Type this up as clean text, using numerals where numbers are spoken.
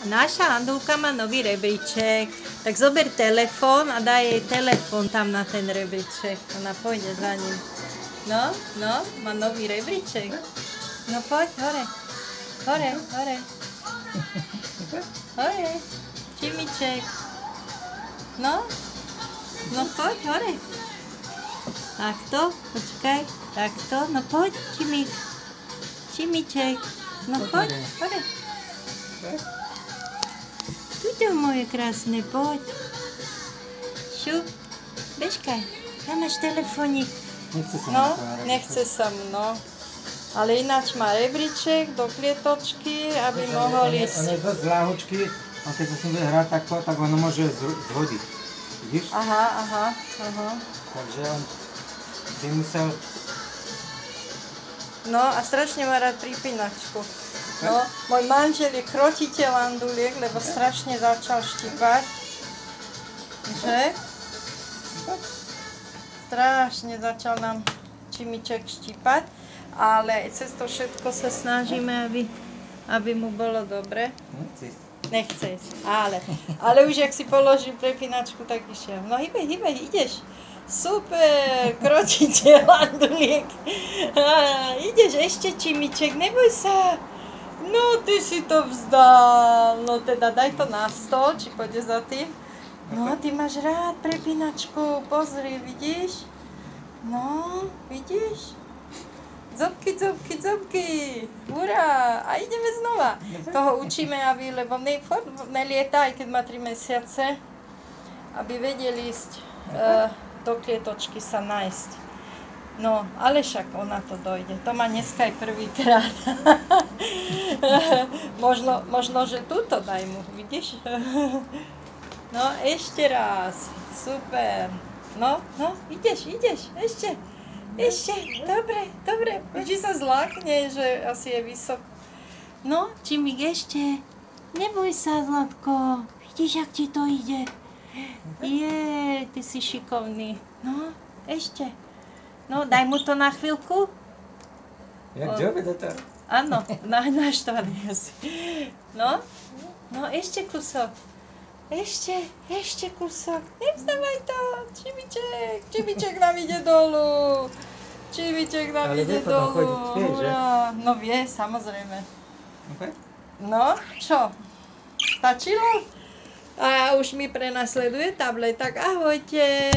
Naša Andulka má nový rebríček. Tak zober telefón a daj jej telefón tam na ten rebríček. Ona pôjde za ním. No, má nový rebríček. No poď, hore. Hore. Hore. Čimiček. No poď, hore. Takto, počkaj. Takto, no poď, Čimík. Čimiček. No poď, hore. Tuto moje krásne, poď. Šup, bežkaj. Tam máš telefónik. Nechce sa mu, no. Ale ináč má rebríček do klietočky, aby mohol ísť. On je dosť ľahučký, a keď sa s ním bude hrať takto, tak ono môže zhodiť. Vidíš? Aha. Takže on by musel... No a strašne má rád pripínačku. No, môj manžel je krotiteľ anduliek, lebo strašne začal štípať. Že? Strašne začal nám Čimiček štípať, ale cez to všetko sa snažíme, aby mu bolo dobre. Nechce ísť, ale už jak si položil prepínačku, tak išiel. No hýbej, ideš. Super, krotiteľ anduliek. Ideš ešte, Čimiček, neboj sa. No, ty si to vzdal. No teda daj to na stôl, či pôjde za tým. No, ty máš rád prepínačku, pozri, vidíš? No, vidíš? Zobky. Hurá, a ideme znova. Toho učíme, lebo nelieta, aj keď má 3 mesiace, aby vedeli ísť do klietočky sa nájsť. No, ale však ona to dojde. To má dneska aj prvýkrát. možno, že túto daj mu, vidíš? No, ešte raz. Super. No, ideš, ešte. Dobre. Vždy sa zlákne, že asi je vysoko. No, Čimík, ešte. Neboj sa, Zlatko. Vidíš, jak ti to ide? Ty si šikovný. No, ešte. No, daj mu to na chvíľku. Jak Joby do toho? Áno, naštvaný asi. No, ešte kusok. Ešte kusok. Nevzdávaj to, Čimiček nám ide dolu. Ale vie potom chodiť, vie, že? No vie, samozrejme. Okay. No, čo? Stačilo? A už mi prenasleduje tablet, tak ahojte.